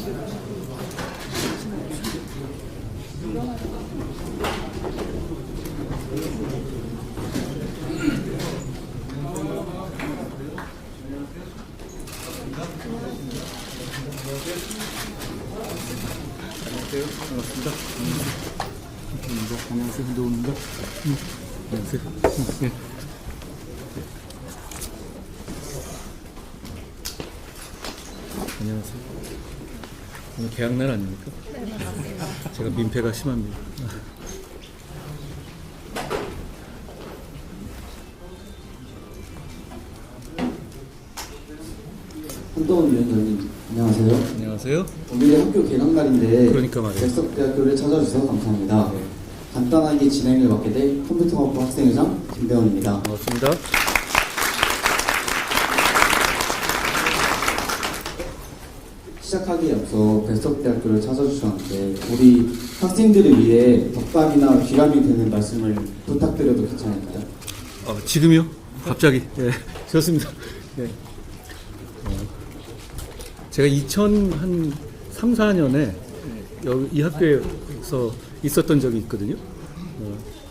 반갑습니다. 안녕하세요. 한동훈입니다. 안녕하세요. 네. 안녕하세요. 오늘 개학날 아닙니까? 네, 맞습니다. 제가 민폐가 심합니다. 한동훈 위원장님, 안녕하세요. 안녕하세요. 오늘이 학교 개강날인데 그러니까 말이에요. 백석대학교를 찾아주셔서 감사합니다. 네. 간단하게 진행을 맡게 될 컴퓨터학부 학생회장 김대원입니다. 반갑습니다. 시작하기에 앞서 백석대학교를 찾아주셨는데 우리 학생들을 위해 덕담이나 귀감이 되는 말씀을 부탁드려도 괜찮을까요? 지금요? 갑자기? 네, 좋습니다. 네. 제가 2003, 4년에 이 학교에서 있었던 적이 있거든요.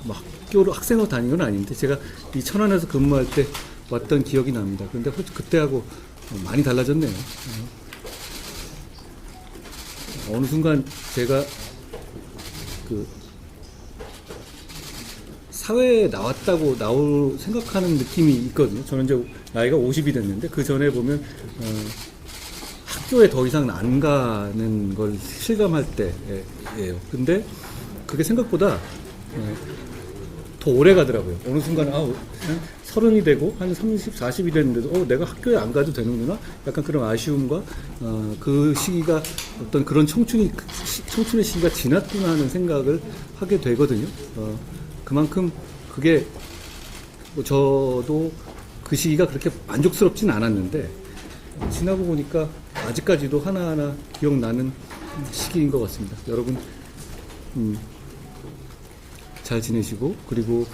뭐 학교로 학생으로 다닌 건 아닌데 제가 이 천안에서 근무할 때 왔던 기억이 납니다. 그런데 그때하고 많이 달라졌네요. 어느 순간 제가 그 사회에 나올 생각하는 느낌이 있거든요. 저는 이제 나이가 50이 됐는데 그 전에 보면 학교에 더 이상 안 가는 걸 실감할 때예요. 근데 그게 생각보다 더 오래 가더라고요. 어느 순간 서른이 되고 한 30, 40이 됐는데도 내가 학교에 안 가도 되는구나? 약간 그런 아쉬움과 그 시기가 어떤 그런 청춘의 시기가 지났구나 하는 생각을 하게 되거든요. 그만큼 그게 뭐 저도 그 시기가 그렇게 만족스럽진 않았는데 지나고 보니까 아직까지도 하나하나 기억나는 시기인 것 같습니다. 여러분 잘 지내시고 그리고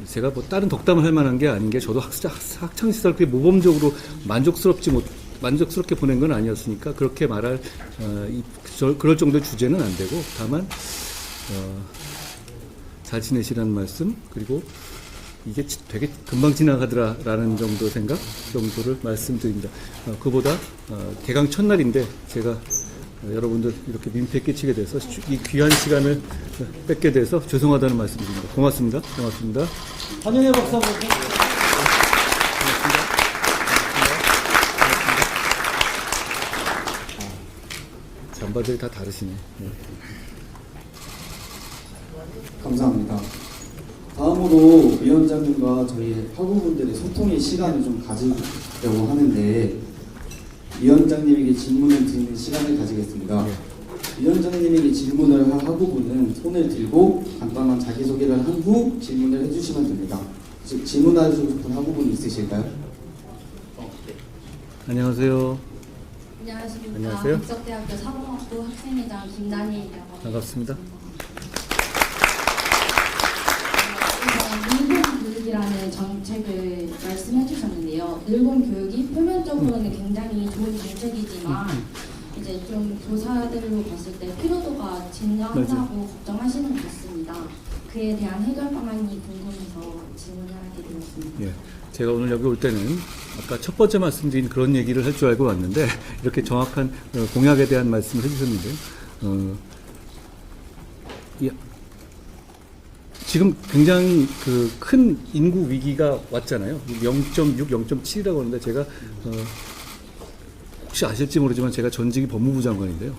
제가 뭐 다른 덕담을 할 만한 게 아닌 게 저도 학창 시절 그게 모범적으로 만족스럽게 보낸 건 아니었으니까 그렇게 말할 그럴 정도의 주제는 안 되고 다만 잘 지내시라는 말씀 그리고 이게 되게 금방 지나가더라라는 정도 생각 정도를 말씀드립니다. 그보다 개강 첫날인데 제가 여러분들 이렇게 민폐 끼치게 돼서 이 귀한 시간을 뺏게 돼서 죄송하다는 말씀드립니다. 고맙습니다. 고맙습니다. 환영의 박수 한번 잠바들이 다 다르시네. 네. 감사합니다. 다음으로 위원장님과 저희 학우분들의 소통의 시간을 좀 가지려고 하는데 위원장님에게 질문을 드리는 시간을 가지겠습니다. 위원장님에게 질문을 할 학우분은 손을 들고 간단한 자기소개를 한 후 질문을 해주시면 됩니다. 즉 질문하시고 싶은 학우분이 있으실까요? 안녕하세요. 안녕하십니까. 안녕하세요. 백석대학교 사범학부 학생회장 김다니엘이라고 합니다. 반갑습니다. 일본 교육이라는 정책을 말씀해 주셨는데요. 일본 교육이 표면적으로는 굉장히 좋은 정책이지만 이제 좀 교사들로 봤을 때 피로도가 증가한다고 걱정하시는 것 같습니다. 그에 대한 해결 방안이 궁금해서 질문을 하게 되었습니다. 예, 제가 오늘 여기 올 때는 아까 첫 번째 말씀드린 그런 얘기를 할 줄 알고 왔는데 이렇게 정확한 공약에 대한 말씀을 해주셨는데 지금 굉장히 그 큰 인구 위기가 왔잖아요. 0.6, 0.7이라고 하는데 제가 혹시 아실지 모르지만 제가 전직이 법무부 장관인데요.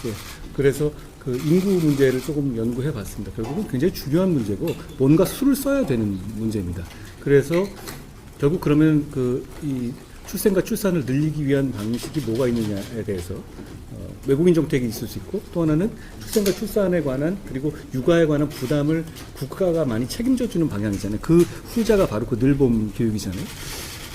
예, 그래서 그 인구 문제를 조금 연구해 봤습니다. 결국은 굉장히 중요한 문제고 뭔가 수를 써야 되는 문제입니다. 그래서 결국 그러면 이 출생과 출산을 늘리기 위한 방식이 뭐가 있느냐에 대해서 외국인 정책이 있을 수 있고 또 하나는 출생과 출산에 관한 그리고 육아에 관한 부담을 국가가 많이 책임져주는 방향이잖아요. 그 후자가 바로 그 늘봄 교육이잖아요.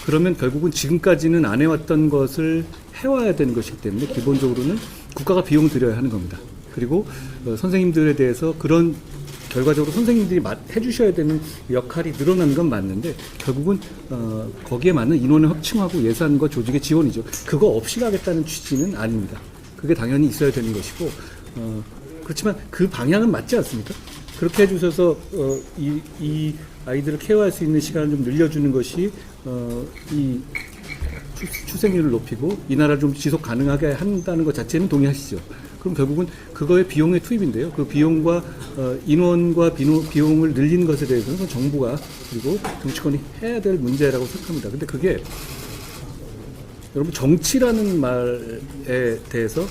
그러면 결국은 지금까지는 안 해왔던 것을 해와야 되는 것이기 때문에 기본적으로는 국가가 비용을 들여야 하는 겁니다. 그리고 선생님들에 대해서 그런 결과적으로 선생님들이 해주셔야 되는 역할이 늘어나는 건 맞는데 결국은 거기에 맞는 인원을 확충하고 예산과 조직의 지원이죠. 그거 없이 가겠다는 취지는 아닙니다. 그게 당연히 있어야 되는 것이고 그렇지만 그 방향은 맞지 않습니까? 그렇게 해주셔서 이 아이들을 케어할 수 있는 시간을 좀 늘려주는 것이 이 출생률을 높이고 이 나라를 좀 지속 가능하게 한다는 것 자체는 동의하시죠. 그럼 결국은 그거의 비용의 투입인데요. 그 비용과 인원과 비용을 늘리는 것에 대해서는 정부가 그리고 정치권이 해야 될 문제라고 생각합니다. 근데 그게 여러분 정치라는 말에 대해서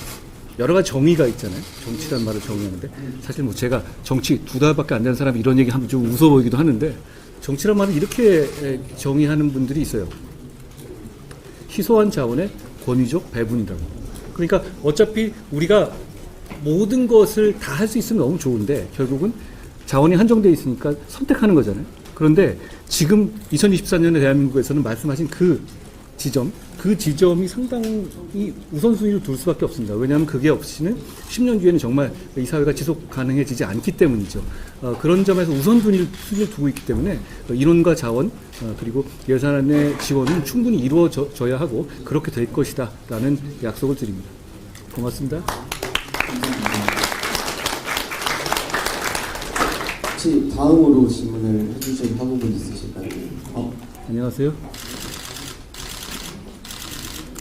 여러 가지 정의가 있잖아요. 정치라는 말을 정의하는데 사실 뭐 제가 정치 2달밖에 안 되는 사람이 이런 얘기 하면 좀 웃어 보이기도 하는데 정치란 말을 이렇게 정의하는 분들이 있어요. 희소한 자원의 권위적 배분이라고. 그러니까 어차피 우리가 모든 것을 다 할 수 있으면 너무 좋은데 결국은 자원이 한정되어 있으니까 선택하는 거잖아요. 그런데 지금 2024년에 대한민국에서는 말씀하신 그 지점이 상당히 우선순위를 둘 수밖에 없습니다. 왜냐하면 그게 없이는 10년 뒤에는 정말 이 사회가 지속 가능해지지 않기 때문이죠. 그런 점에서 우선순위를 두고 있기 때문에 인원과 자원 그리고 예산의 지원은 충분히 이루어져야 하고 그렇게 될 것이다 라는 약속을 드립니다. 고맙습니다. 혹시 다음으로 질문을 해주실 학우분 있으실까요? 안녕하세요.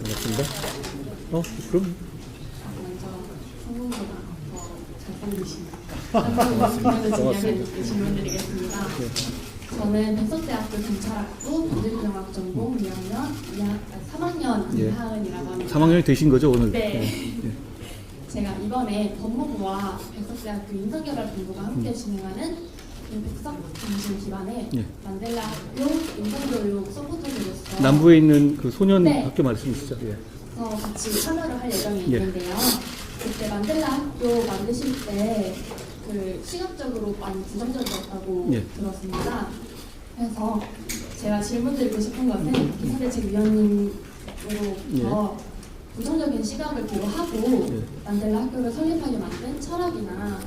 반갑습니다. 그럼 먼저 성공보다 더 잘생기신 질문드리겠습니다. 저는 백석대학교 경찰학부 범죄경학 전공 3학년 예. 이하은이라고 합니다. 3학년이 되신 거죠 오늘? 네. 예. 제가 이번에 법무부와 백석대학교 인성개발본부가 함께 진행하는 백석 중심 기반의 예. 만델라 학교 인성교육 서포터로서 남부에 있는 그 소년 네. 학교 말씀이시죠? 예. 같이 참여를 할 예정이 예. 있는데요. 그때 만델라 학교 만드실 때 그 시각적으로 많이 부정적이었다고 예. 들었습니다. 그래서 제가 질문드리고 싶은 것은 기사대책위원님으로부터 부정적인 시각을 보호하고 예. 만델라 학교를 설립하게 만든 철학이나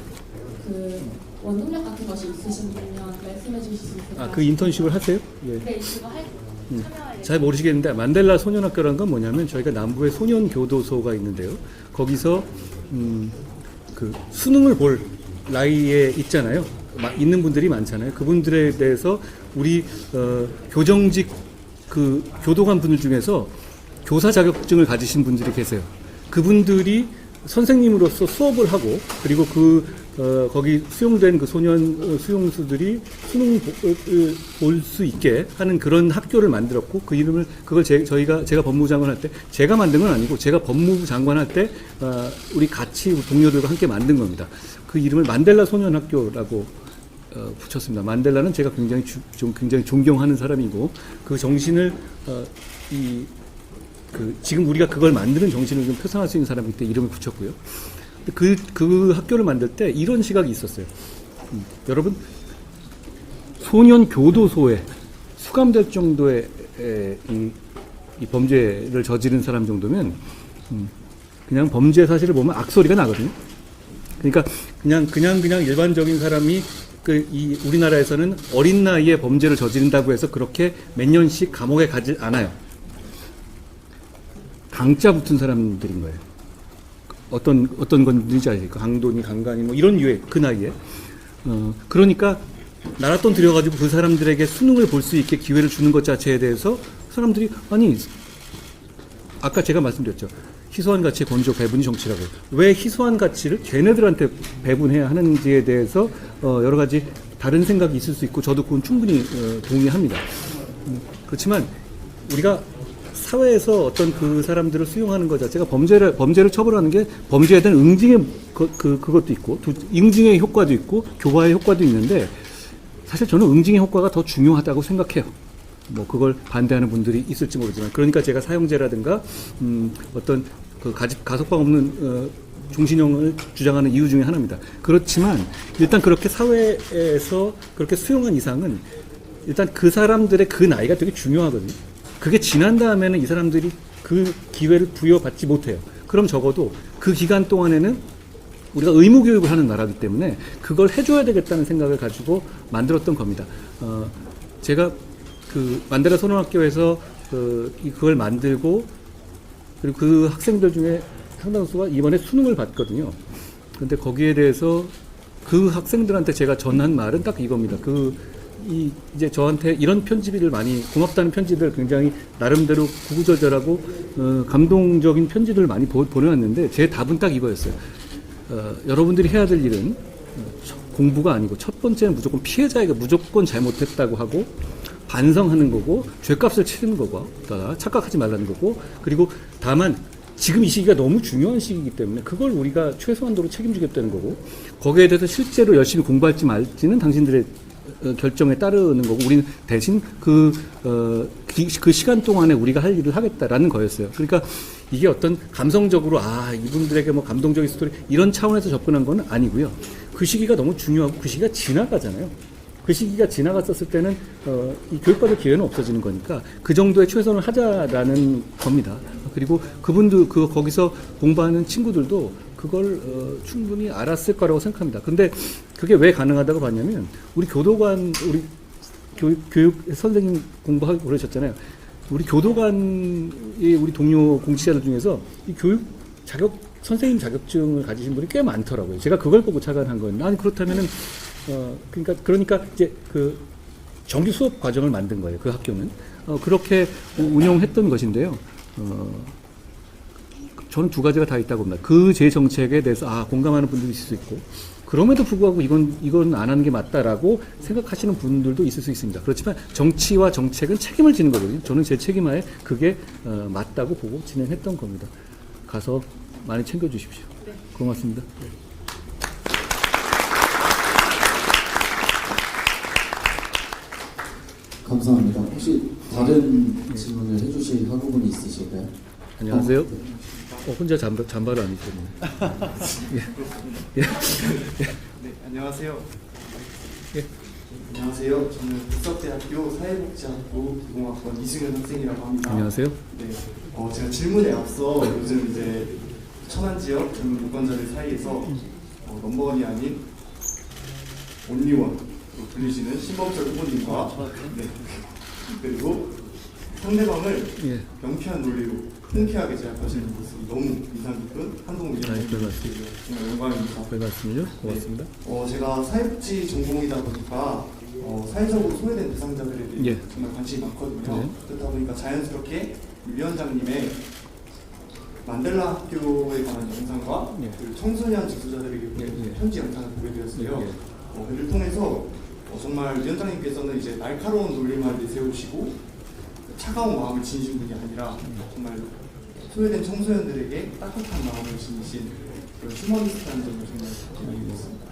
그 원동력 같은 것이 있으시면 말씀해 주실 수 있을까요? 그 인턴십을 하세요? 예. 네, 이거 참여할 잘 모르시겠는데 만델라 소년학교라는 건 뭐냐면 저희가 남부에 소년 교도소가 있는데요. 거기서 그 수능을 볼 나이에 있잖아요. 있는 분들이 많잖아요. 그분들에 대해서 우리 교정직 그 교도관 분들 중에서 교사 자격증을 가지신 분들이 계세요. 그분들이 선생님으로서 수업을 하고 그리고 거기 수용된 그 소년 수용수들이 수능 볼 수 있게 하는 그런 학교를 만들었고 그 이름을 제가 법무부 장관 할 때 제가 만든 건 아니고 제가 법무부 장관 할 때 우리 같이 동료들과 함께 만든 겁니다. 그 이름을 만델라 소년학교라고 붙였습니다. 만델라는 제가 굉장히 존경하는 사람이고 그 정신을 지금 우리가 그걸 만드는 정신을 좀 표상할 수 있는 사람이기 때문에 이름을 붙였고요. 그 학교를 만들 때 이런 시각이 있었어요. 여러분, 소년 교도소에 수감될 정도의 이 범죄를 저지른 사람 정도면 그냥 범죄 사실을 보면 악소리가 나거든요. 그러니까 그냥 일반적인 사람이 이 우리나라에서는 어린 나이에 범죄를 저지른다고 해서 그렇게 몇 년씩 감옥에 가지 않아요. 강자 붙은 사람들인 거예요. 어떤 건지 아십니까? 강도니 강간이 뭐 이런 유해 그 나이에. 그러니까 나랏돈 들여가지고 그 사람들에게 수능을 볼 수 있게 기회를 주는 것 자체에 대해서 사람들이 아니 아까 제가 말씀드렸죠. 희소한 가치의 권위적 배분이 정치라고. 왜 희소한 가치를 걔네들한테 배분해야 하는지에 대해서 여러 가지 다른 생각이 있을 수 있고 저도 그건 충분히 동의합니다. 그렇지만 우리가 사회에서 어떤 그 사람들을 수용하는 것 자체가 범죄를 처벌하는 게 범죄에 대한 응징의 그것도 있고 응징의 효과도 있고 교화의 효과도 있는데 사실 저는 응징의 효과가 더 중요하다고 생각해요. 뭐 그걸 반대하는 분들이 있을지 모르지만 그러니까 제가 사형제라든가 어떤 그 가석방 없는 종신형을 주장하는 이유 중에 하나입니다. 그렇지만 일단 그렇게 사회에서 그렇게 수용한 이상은 일단 그 사람들의 그 나이가 되게 중요하거든요. 그게 지난 다음에는 이 사람들이 그 기회를 부여받지 못해요. 그럼 적어도 그 기간 동안에는 우리가 의무교육을 하는 나라이기 때문에 그걸 해줘야 되겠다는 생각을 가지고 만들었던 겁니다. 제가 그 만델라 소년학교에서 그걸 만들고 그리고 그 학생들 중에 상당수가 이번에 수능을 봤거든요. 근데 거기에 대해서 그 학생들한테 제가 전한 말은 딱 이겁니다. 이제 저한테 이런 편지를 많이, 고맙다는 편지들 굉장히 나름대로 구구절절하고 감동적인 편지들을 많이 보내왔는데 제 답은 딱 이거였어요. 여러분들이 해야 될 일은 공부가 아니고 첫 번째는 무조건 피해자에게 무조건 잘못했다고 하고 반성하는 거고 죄값을 치르는 거고 착각하지 말라는 거고, 그리고 다만 지금 이 시기가 너무 중요한 시기이기 때문에 그걸 우리가 최소한도로 책임지겠다는 거고, 거기에 대해서 실제로 열심히 공부할지 말지는 당신들의 결정에 따르는 거고, 우리는 대신 그 시간 동안에 우리가 할 일을 하겠다라는 거였어요. 그러니까 이게 어떤 감성적으로 이분들에게 뭐 감동적인 스토리 이런 차원에서 접근한 건 아니고요. 그 시기가 너무 중요하고 그 시기가 지나가잖아요. 그 시기가 지나갔었을 때는 이 교육받을 기회는 없어지는 거니까 그 정도의 최선을 하자라는 겁니다. 그리고 그분들 거기서 공부하는 친구들도 그걸 충분히 알았을 거라고 생각합니다. 근데 그게 왜 가능하다고 봤냐면 우리 교도관, 우리 교육 선생님 공부하고 그러셨잖아요. 우리 교도관의 우리 동료 공직자들 중에서 이 교육 선생님 자격증을 가지신 분이 꽤 많더라고요. 제가 그걸 보고 착안한 거예요. 아니 그렇다면은 그러니까 이제 그 정규 수업 과정을 만든 거예요. 그 학교는 그렇게 운영했던 것인데요. 저는 두 가지가 다 있다고 봅니다. 그 제 정책에 대해서 공감하는 분들도 있을 수 있고, 그럼에도 불구하고 이건 안 하는 게 맞다라고 생각하시는 분들도 있을 수 있습니다. 그렇지만 정치와 정책은 책임을 지는 거거든요. 저는 제 책임하에 그게 맞다고 보고 진행했던 겁니다. 가서 많이 챙겨주십시오. 고맙습니다. 감사합니다. 혹시 다른 질문을 해주실 학우분이 있으실까요? 안녕하세요. 혼자 잠바를 안 입었네. 네, 안녕하세요. 예. 안녕하세요. 저는 국석대학교 사회복지학부 기공학번 이승현 학생이라고 합니다. 안녕하세요. 네, 제가 질문에 앞서 요즘 이제 천안 지역 젊은 유권자들 사이에서 넘버원이 아닌 온리원으로 불리시는 신범철 후보님과 그리고 상대방을 명쾌한 논리로 흔쾌하게 제압하시는 모습이 너무 인상 깊은 한동훈 위원장님, 정말 영광입니다. 별 말씀이요. 고맙습니다. 제가 사회복지 전공이다 보니까 사회적으로 소외된 대상자들에 대해 정말 관심이 많거든요. 그렇다 보니까 자연스럽게 위원장님의 만델라 학교에 관한 영상과 그리고 청소년 지도자들에게 보낸 편지 영상을 보게 되었어요. 그를 통해서 정말 위원장님께서는 이제 날카로운 논리만 내세우시고 차가운 마음을 지니신 분이 아니라 정말 소외된 청소년들에게 따뜻한 마음을 지니신 그런 휴머니스트한 점을 정말 느꼈습니다.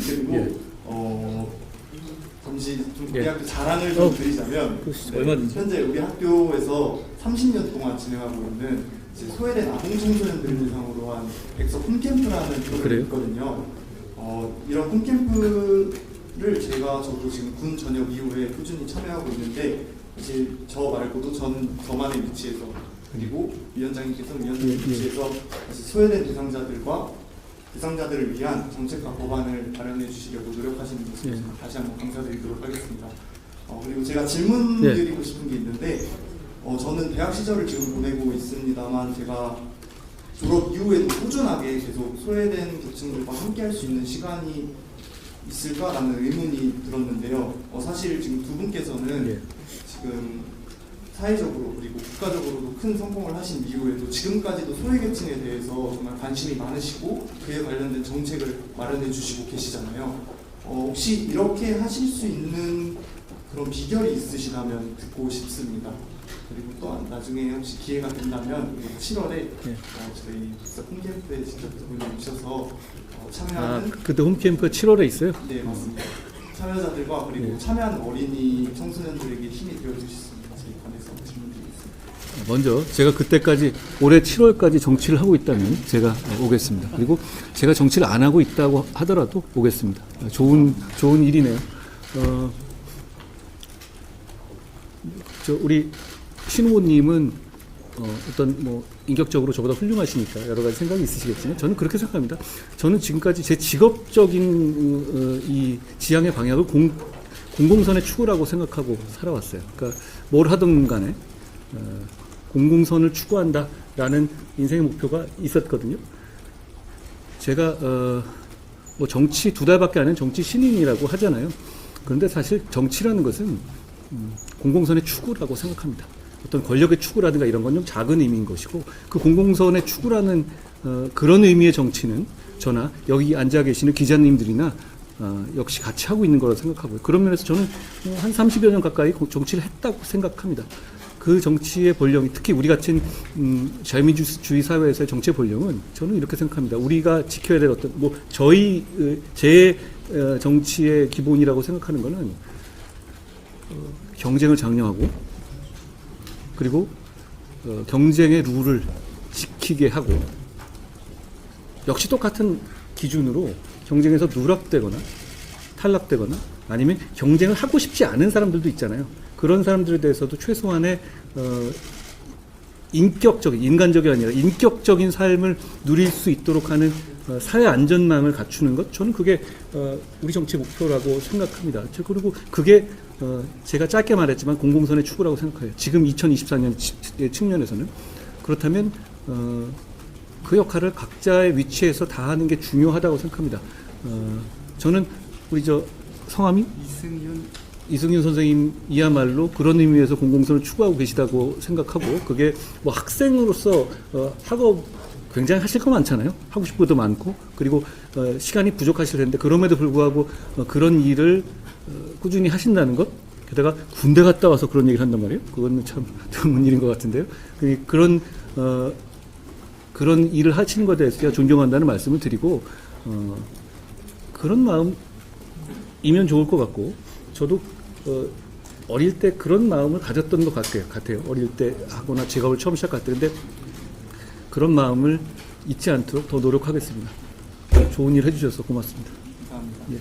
그리고 잠시 좀 우리 학교 자랑을 좀 드리자면 현재 우리 학교에서 30년 동안 진행하고 있는 이제 소외된 아동 청소년들을 대상으로 한 백석 홈캠프라는 프로그램이 있거든요. 이런 홈캠프를 저도 지금 군 전역 이후에 꾸준히 참여하고 있는데, 사실 저 말고도 저만의 위치에서, 그리고 위원장님께서는 위원장의 위치에서 소외된 대상자들을 위한 정책과 법안을 마련해 주시려고 노력하시는 것을 다시 한번 감사드리도록 하겠습니다. 그리고 제가 질문 드리고 싶은 게 있는데, 저는 대학 시절을 지금 보내고 있습니다만 제가 졸업 이후에도 꾸준하게 계속 소외된 계층들과 함께 할 수 있는 시간이 있을까라는 의문이 들었는데요. 사실 지금 두 분께서는 지금 사회적으로 그리고 국가적으로도 큰 성공을 하신 이후에도 지금까지도 소외계층에 대해서 정말 관심이 많으시고 그에 관련된 정책을 마련해 주시고 계시잖아요. 혹시 이렇게 하실 수 있는 그런 비결이 있으시다면 듣고 싶습니다. 그리고 또 나중에 혹시 기회가 된다면 7월에 저희 홈캠프에 직접 두 분이 오셔서 참여하는 그때 홈캠프 7월에 있어요? 네, 맞습니다. 참여자들과 그리고 참여한 어린이 청소년들에게 힘이 되어주실 수 있는 제 관해서 질문드리겠습니다. 먼저 제가 그때까지 올해 7월까지 정치를 하고 있다면 제가 오겠습니다. 그리고 제가 정치를 안 하고 있다고 하더라도 오겠습니다. 좋은 일이네요. 우리 신 후보님은 어떤 인격적으로 저보다 훌륭하시니까 여러 가지 생각이 있으시겠지만 저는 그렇게 생각합니다. 저는 지금까지 제 직업적인 이 지향의 방향을 공공선의 추구라고 생각하고 살아왔어요. 그러니까 뭘 하든 간에 공공선을 추구한다라는 인생의 목표가 있었거든요. 제가 뭐 정치 2달밖에 안 한 정치 신인이라고 하잖아요. 그런데 사실 정치라는 것은 공공선의 추구라고 생각합니다. 어떤 권력의 추구라든가 이런 건 좀 작은 의미인 것이고, 그 공공선의 추구라는 그런 의미의 정치는 저나 여기 앉아 계시는 기자님들이나 역시 같이 하고 있는 거라고 생각하고요. 그런 면에서 저는 한 30여 년 가까이 정치를 했다고 생각합니다. 그 정치의 본령이, 특히 우리 같은 자유민주주의 사회에서의 정치의 본령은 저는 이렇게 생각합니다. 우리가 지켜야 될 어떤 제 정치의 기본이라고 생각하는 것은 경쟁을 장려하고, 그리고 경쟁의 룰을 지키게 하고, 역시 똑같은 기준으로 경쟁에서 누락되거나 탈락되거나 아니면 경쟁을 하고 싶지 않은 사람들도 있잖아요. 그런 사람들에 대해서도 최소한의 인격적인, 인간적이 아니라 인격적인 삶을 누릴 수 있도록 하는 사회 안전망을 갖추는 것, 저는 그게 우리 정치의 목표라고 생각합니다. 그리고 그게 제가 짧게 말했지만 공공선의 추구라고 생각해요. 지금 2024년 측면에서는. 그렇다면 그 역할을 각자의 위치에서 다 하는 게 중요하다고 생각합니다. 저는 우리 성함이? 이승윤 선생님이야말로 그런 의미에서 공공선을 추구하고 계시다고 생각하고, 그게 뭐 학생으로서 학업 굉장히 하실 거 많잖아요. 하고 싶은 것도 많고, 그리고 시간이 부족하실 텐데 그럼에도 불구하고 그런 일을 꾸준히 하신다는 것, 게다가 군대 갔다 와서 그런 얘기를 한단 말이에요. 그건 참 드문 일인 것 같은데요. 그런 일을 하시는 것에 대해서 제가 존경한다는 말씀을 드리고, 그런 마음이면 좋을 것 같고, 저도 어릴 때 그런 마음을 가졌던 것 같아요. 어릴 때 하거나 직업을 처음 시작할 때. 근데 그런 마음을 잊지 않도록 더 노력하겠습니다. 좋은 일 해주셔서 고맙습니다. 감사합니다. 예.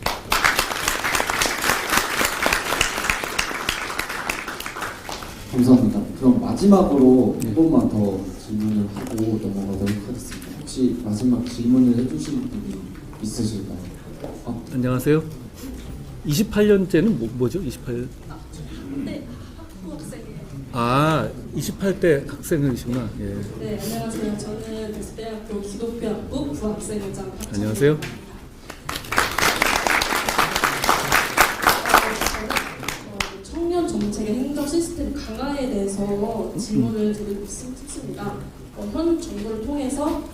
감사합니다. 그럼 마지막으로 네. 한 번만 더 질문을 하고 넘어가도록 하겠습니다. 혹시 마지막 질문을 해주실 분이 있으실까요? 안녕하세요. 28년째는 뭐죠? 28. 네, 학부학생이에요. 28대 학생이시구나. 예. 네, 안녕하세요. 저는 대수대학교 기독교학부 부학생회장 박찬입니다. 안녕하세요. 청년 정책의 행정 시스템 강화에 대해서 질문을 드리고 싶습니다. 현 정부를 통해서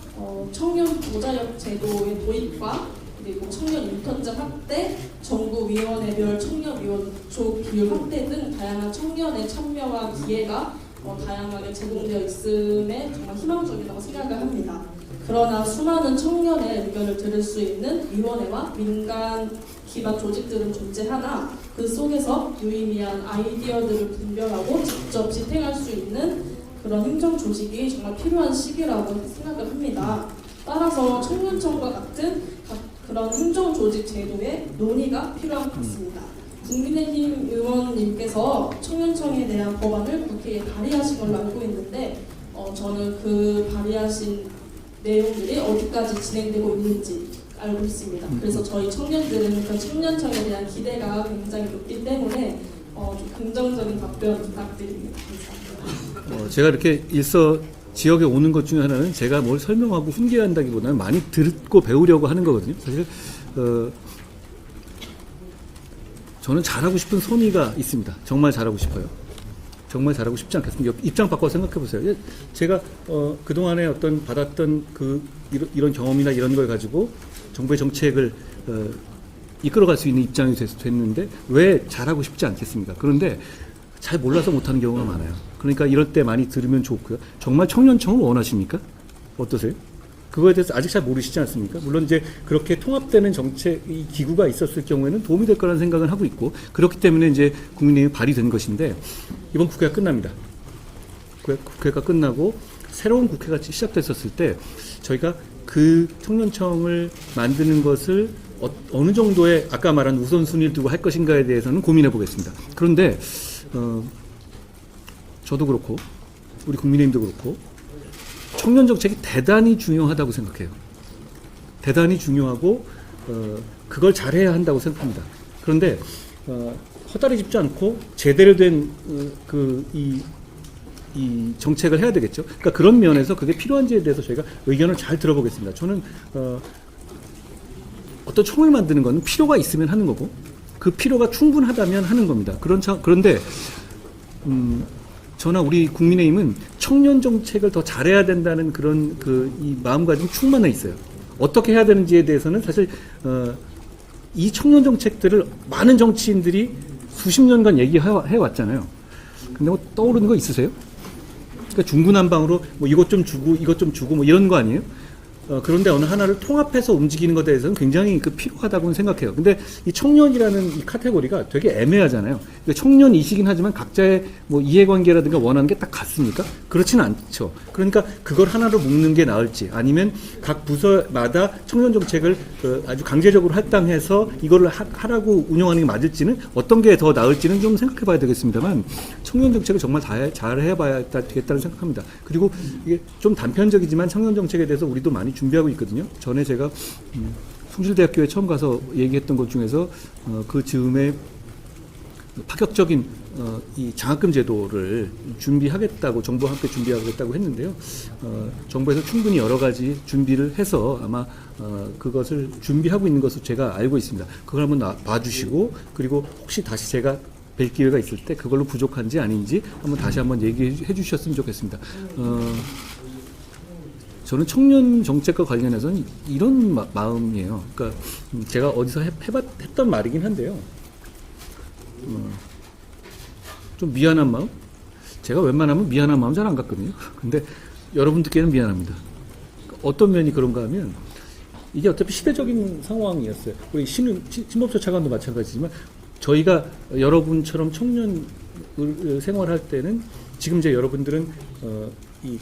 청년 보좌역 제도의 도입과 그리고 청년 인턴제 확대, 정부위원회별 청년위원 조 비율 확대 등 다양한 청년의 참여와 기회가 다양하게 제공되어 있음에 정말 희망적이라고 생각을 합니다. 그러나 수많은 청년의 의견을 들을 수 있는 위원회와 민간 기반 조직들은 존재하나 그 속에서 유의미한 아이디어들을 분별하고 직접 지탱할 수 있는 그런 행정 조직이 정말 필요한 시기라고 생각을 합니다. 따라서 청년청과 같은 그런 행정 조직 제도의 논의가 필요한 것 같습니다. 국민의힘 의원님께서 청년청에 대한 법안을 국회에 발의하신 걸로 알고 있는데 저는 그 발의하신 내용들이 어디까지 진행되고 있는지 알고 있습니다. 그래서 저희 청년들은 그 청년청에 대한 기대가 굉장히 높기 때문에 좀 긍정적인 답변 부탁드립니다. 감사합니다. 제가 이렇게 지역에 오는 것 중에 하나는 제가 뭘 설명하고 훈계한다기보다는 많이 듣고 배우려고 하는 거거든요. 사실 저는 잘하고 싶은 소미가 있습니다. 정말 잘하고 싶어요. 정말 잘하고 싶지 않겠습니까? 입장 바꿔 생각해 보세요. 제가 그동안에 받았던 이런 경험이나 이런 걸 가지고 정부의 정책을 이끌어갈 수 있는 입장이 됐는데 왜 잘하고 싶지 않겠습니까? 그런데 잘 몰라서 못하는 경우가 많아요. 그러니까 이럴 때 많이 들으면 좋고요. 정말 청년청을 원하십니까? 어떠세요? 그거에 대해서 아직 잘 모르시지 않습니까? 물론 이제 그렇게 통합되는 정책 이 기구가 있었을 경우에는 도움이 될 거라는 생각을 하고 있고, 그렇기 때문에 이제 국민의힘이 발의된 것인데, 이번 국회가 끝납니다. 국회가 끝나고 새로운 국회가 시작됐었을 때 저희가 그 청년청을 만드는 것을 어느 정도의 아까 말한 우선순위를 두고 할 것인가에 대해서는 고민해 보겠습니다. 그런데 저도 그렇고 우리 국민의힘도 그렇고 청년 정책이 대단히 중요하다고 생각해요. 대단히 중요하고 그걸 잘해야 한다고 생각합니다. 그런데 헛다리 짚지 않고 제대로 된 이 이 정책을 해야 되겠죠. 그러니까 그런 면에서 그게 필요한지에 대해서 저희가 의견을 잘 들어보겠습니다. 저는 어떤 총을 만드는 거는 필요가 있으면 하는 거고 그 필요가 충분하다면 하는 겁니다. 그런데 저나 우리 국민의힘은 청년 정책을 더 잘해야 된다는 그런 이 마음가짐 충만해 있어요. 어떻게 해야 되는지에 대해서는 사실 이 청년 정책들을 많은 정치인들이 수십 년간 얘기해 왔잖아요. 근데 뭐 떠오르는 거 있으세요? 그러니까 중구난방으로 뭐 이것 좀 주고 이것 좀 주고 뭐 이런 거 아니에요? 그런데 어느 하나를 통합해서 움직이는 것에 대해서는 굉장히 필요하다고 생각해요. 근데 이 청년이라는 이 카테고리가 되게 애매하잖아요. 그러니까 청년이시긴 하지만 각자의 뭐 이해관계라든가 원하는 게 딱 같습니까? 그렇지는 않죠. 그러니까 그걸 하나로 묶는 게 나을지 아니면 각 부서마다 청년 정책을 아주 강제적으로 할당해서 이거를 하라고 운영하는 게 맞을지는 어떤 게 더 나을지는 좀 생각해 봐야 되겠습니다만 청년 정책을 정말 잘 해봐야 되겠다는 생각합니다. 그리고 이게 좀 단편적이지만 청년 정책에 대해서 우리도 많이 준비하고 있거든요. 전에 제가 숭실대학교에 처음 가서 얘기했던 것 중에서 그 즈음에 파격적인 이 장학금 제도를 준비하겠다고 정부와 함께 준비하겠다고 했는데요. 정부에서 충분히 여러 가지 준비를 해서 아마 그것을 준비하고 있는 것으로 제가 알고 있습니다. 그걸 한번 봐주시고 그리고 혹시 다시 제가 뵐 기회가 있을 때 그걸로 부족한지 아닌지 한번 다시 한번 얘기해 주셨으면 좋겠습니다. 저는 청년 정책과 관련해서는 이런 마음이에요. 그러니까 제가 어디서 했던 말이긴 한데요. 좀 미안한 마음? 제가 웬만하면 미안한 마음 잘 안 갖거든요. 근데 여러분들께는 미안합니다. 어떤 면이 그런가 하면 이게 어차피 시대적인 상황이었어요. 우리 신법조 차관도 마찬가지지만 저희가 여러분처럼 청년 생활할 때는 지금 이제 여러분들은 이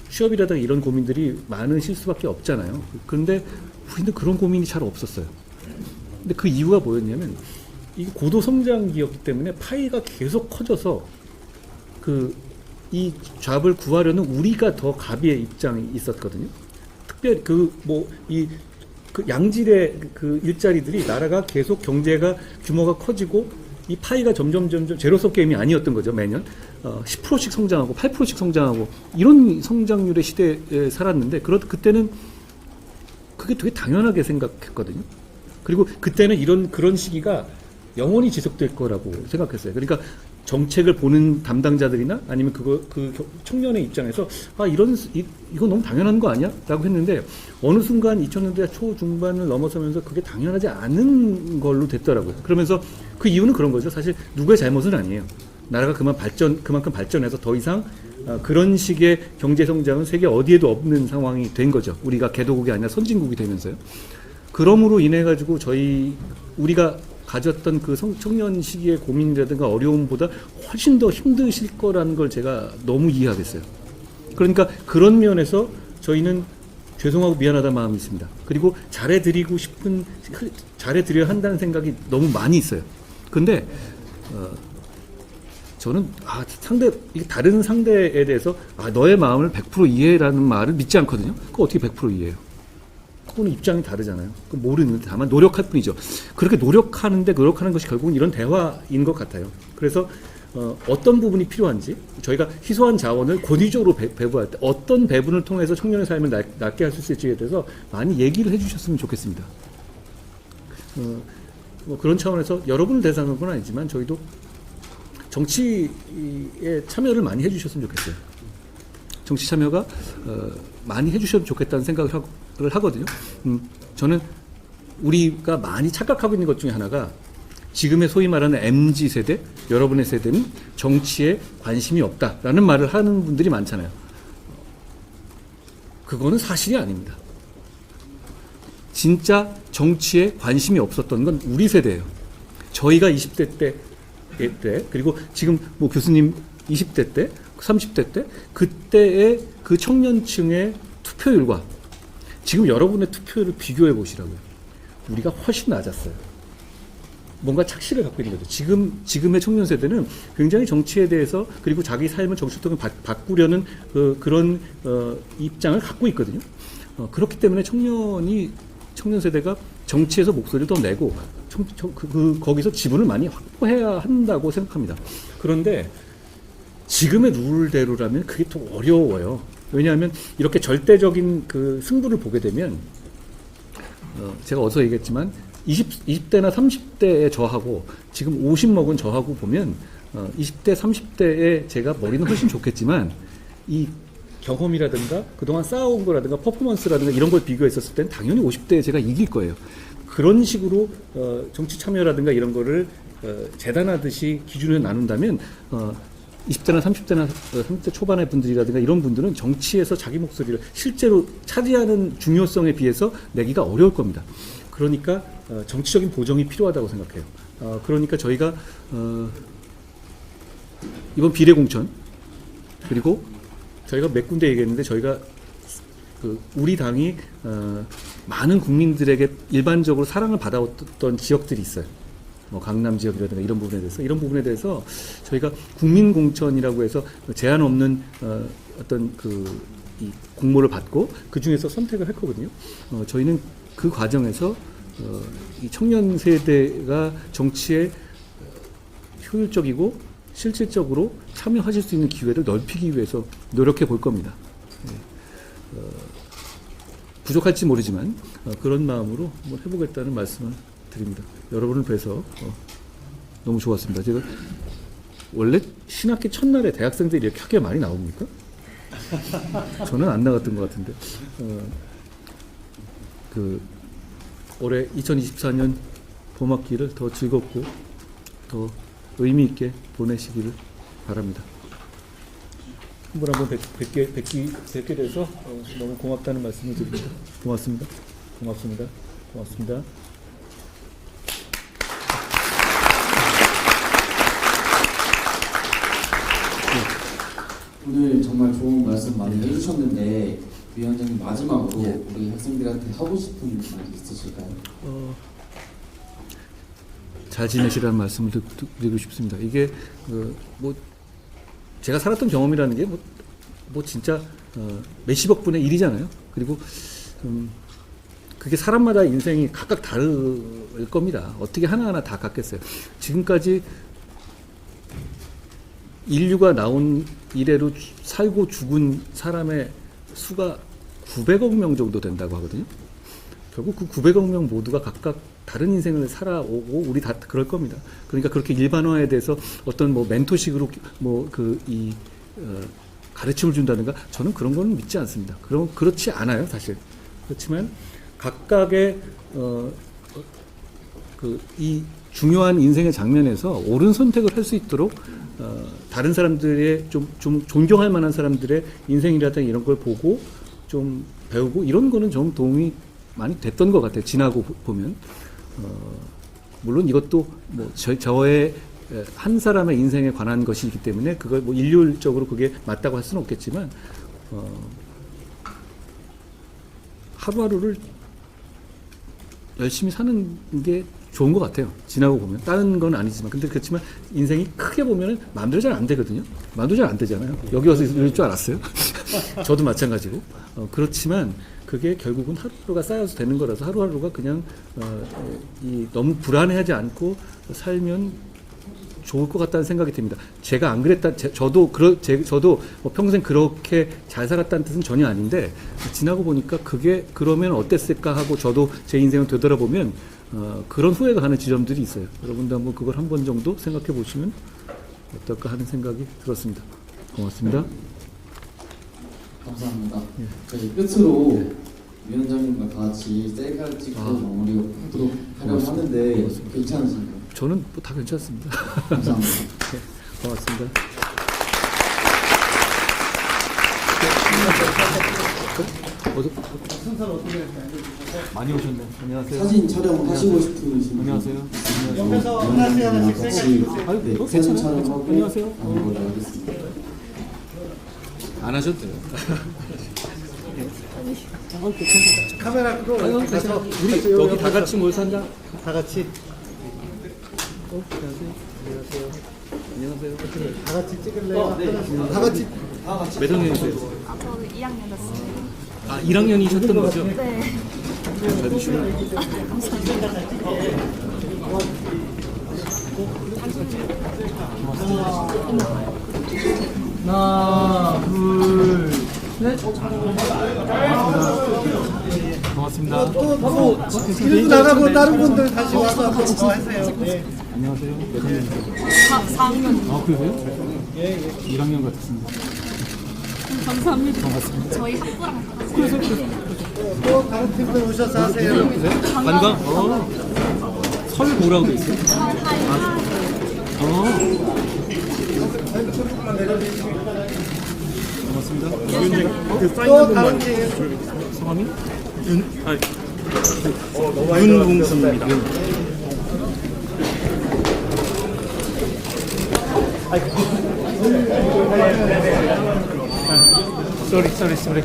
취업이라든가 이런 고민들이 많으실 수밖에 없잖아요. 그런데 우리는 그런 고민이 잘 없었어요. 근데 그 이유가 뭐였냐면 이 고도 성장기였기 때문에 파이가 계속 커져서 이 잡을 구하려는 우리가 더 갑의 입장이 있었거든요. 특별히 그 양질의 그 일자리들이 나라가 계속 경제가 규모가 커지고 이 파이가 점점 제로섬 게임이 아니었던 거죠. 매년 10%씩 성장하고 8%씩 성장하고 이런 성장률의 시대에 살았는데 그때는 그게 되게 당연하게 생각했거든요. 그리고 그때는 그런 시기가 영원히 지속될 거라고 생각했어요. 그러니까 정책을 보는 담당자들이나 아니면 그 청년의 입장에서 이거 너무 당연한 거 아니야? 라고 했는데 어느 순간 2000년대 초중반을 넘어서면서 그게 당연하지 않은 걸로 됐더라고요. 그러면서 그 이유는 그런 거죠. 사실 누구의 잘못은 아니에요. 나라가 그만큼 발전해서 더 이상 그런 식의 경제 성장은 세계 어디에도 없는 상황이 된 거죠. 우리가 개도국이 아니라 선진국이 되면서요. 그러므로 인해 가지고 우리가 가졌던 그 청년 시기의 고민이라든가 어려움보다 훨씬 더 힘드실 거라는 걸 제가 너무 이해하겠어요. 그러니까 그런 면에서 저희는 죄송하고 미안하다는 마음이 있습니다. 그리고 잘해드려야 한다는 생각이 너무 많이 있어요. 근데 저는 다른 상대에 대해서 너의 마음을 100% 이해라는 말을 믿지 않거든요. 그거 어떻게 100% 이해해요? 그거는 입장이 다르잖아요. 모르는데 다만 노력할 뿐이죠. 그렇게 노력하는 것이 결국은 이런 대화인 것 같아요. 그래서 어떤 부분이 필요한지 저희가 희소한 자원을 권위적으로 배부할 때 어떤 배분을 통해서 청년의 삶을 낫게 할 수 있을지에 대해서 많이 얘기를 해주셨으면 좋겠습니다. 그런 차원에서 여러분을 대상한 건 아니지만 저희도 정치에 참여를 많이 해주셨으면 좋겠어요. 정치 참여가 많이 해주셨으면 좋겠다는 생각을 하거든요. 저는 우리가 많이 착각하고 있는 것 중에 하나가 지금의 소위 말하는 MZ세대, 여러분의 세대는 정치에 관심이 없다라는 말을 하는 분들이 많잖아요. 그거는 사실이 아닙니다. 진짜 정치에 관심이 없었던 건 우리 세대예요. 저희가 20대 때 그리고 지금 뭐 교수님 20대 때, 30대 때 그때의 그 청년층의 투표율과 지금 여러분의 투표율을 비교해 보시라고요. 우리가 훨씬 낮았어요. 뭔가 착시를 갖고 있는 거죠. 지금의 청년 세대는 굉장히 정치에 대해서 그리고 자기 삶을 정치를 통해 바꾸려는 그런 입장을 갖고 있거든요. 그렇기 때문에 청년 세대가 정치에서 목소리를 더 내고 거기서 지분을 많이 확보해야 한다고 생각합니다. 그런데 지금의 룰대로라면 그게 더 어려워요. 왜냐하면 이렇게 절대적인 그 승부를 보게 되면 제가 어서 얘기했지만 20대나 30대의 저하고 지금 50 먹은 저하고 보면 20대, 30대의 제가 머리는 훨씬 좋겠지만 이 경험이라든가 그동안 쌓아온 거라든가 퍼포먼스라든가 이런 걸 비교했었을 때는 당연히 50대에 제가 이길 거예요. 그런 식으로 정치 참여라든가 이런 거를 재단하듯이 기준을 나눈다면 20대나 30대나 30대 초반의 분들이라든가 이런 분들은 정치에서 자기 목소리를 실제로 차지하는 중요성에 비해서 내기가 어려울 겁니다. 그러니까 정치적인 보정이 필요하다고 생각해요. 그러니까 저희가 이번 비례공천 그리고 저희가 몇 군데 얘기했는데 저희가 우리 당이 많은 국민들에게 일반적으로 사랑을 받아왔던 지역들이 있어요. 뭐 강남 지역이라든가 이런 부분에 대해서 저희가 국민공천이라고 해서 제한 없는 어떤 이 공모를 받고 그 중에서 선택을 했거든요. 저희는 그 과정에서 이 청년 세대가 정치에 효율적이고 실질적으로 참여하실 수 있는 기회를 넓히기 위해서 노력해 볼 겁니다. 부족할지 모르지만 그런 마음으로 한번 해보겠다는 말씀을 드립니다. 여러분을 뵈서 너무 좋았습니다. 제가 원래 신학기 첫날에 대학생들이 이렇게 학교에 많이 나옵니까? 저는 안 나갔던 것 같은데 올해 2024년 봄학기를 더 즐겁고 더 의미 있게 보내시기를 바랍니다. 한번 뵙게 돼서 너무 고맙다는 말씀을 드립니다. 고맙습니다. 오늘 정말 좋은 말씀 많이 해주셨는데 위원장님 마지막으로 우리 학생들한테 하고 싶은 말이 있으실까요? 잘 지내시라는 말씀을 드리고 싶습니다. 이게 뭐 제가 살았던 경험이라는 게 뭐 진짜 몇십억 분의 일이잖아요. 그리고 그게 사람마다 인생이 각각 다를 겁니다. 어떻게 하나하나 다 같겠어요. 지금까지 인류가 나온 이래로 살고 죽은 사람의 수가 900억 명 정도 된다고 하거든요. 결국 그 900억 명 모두가 각각 다른 인생을 살아오고 우리 다 그럴 겁니다. 그러니까 그렇게 일반화에 대해서 어떤 뭐 멘토식으로 가르침을 준다든가 저는 그런 거는 믿지 않습니다. 그렇지 않아요, 사실. 그렇지만 각각의 이 중요한 인생의 장면에서 옳은 선택을 할 수 있도록 다른 사람들의 좀 존경할 만한 사람들의 인생이라든가 이런 걸 보고 좀 배우고 이런 거는 좀 도움이 많이 됐던 것 같아요. 지나고 보면 물론 이것도 뭐 저의 한 사람의 인생에 관한 것이기 때문에 그걸 뭐 일률적으로 그게 맞다고 할 수는 없겠지만 하루하루를 열심히 사는 게 좋은 것 같아요. 지나고 보면 다른 건 아니지만 근데 그렇지만 인생이 크게 보면은 마음대로 잘 안 되거든요. 마음대로 잘 안 되잖아요. 여기 와서 이럴 줄 알았어요. 저도 마찬가지고 그렇지만 그게 결국은 하루하루가 쌓여서 되는 거라서 하루하루가 그냥 너무 불안해하지 않고 살면 좋을 것 같다는 생각이 듭니다. 제가 안 그랬다, 저도 뭐 평생 그렇게 잘 살았다는 뜻은 전혀 아닌데 지나고 보니까 그게 그러면 어땠을까 하고 저도 제 인생을 되돌아보면 그런 후회가 가는 지점들이 있어요. 여러분도 한번 그걸 한 번 정도 생각해 보시면 어떨까 하는 생각이 들었습니다. 고맙습니다. 감사합니다. 저희 끝으로 위원장님과 다 같이 셀카를 찍고 마무리하도록 하려고 하는데 괜찮으신가요? 저는 뭐 다 괜찮습니다. 감사합니다. 네, 고맙습니다. 순서는 어떻게 할까요? 많이 오셨네. 안녕하세요. 사진 촬영하시고 싶으신 안녕하세요. 옆에서 하나씩 같이 사진 촬영하고 안녕하세요. 하겠습니다. 안 하셔도 돼요. 카메라 끄고 우리 여기 다 같이 뭘 산다? 다 같이 안녕하세요. 다 같이 찍을래요? 다 같이 몇 학년이세요? 저는 2학년 됐습니다. 아, 1학년이셨던 거죠? 네. 잘 드시고요. 감사합니다. 하나, 둘, 셋. 반갑습니다. 또 길도 나가고 다른 분들 다시 와서 또 하세요. 네. 안녕하세요. 몇 학년이세요? 4학년. 아, 그러세요? 1학년 같았습니다. 감사합니다. 반갑습니다. 저희 학부랑 같이. 또 다른 팀들 오셔서 하세요. 관광? 설 뭐라고 돼 있어요? 반갑습니다. 또 다른 팀. 성함이? 윤봉수입니다. 쏘리.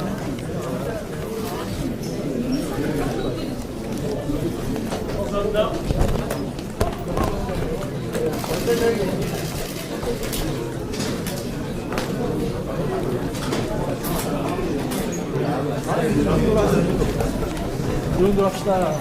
이런 걸 합시다.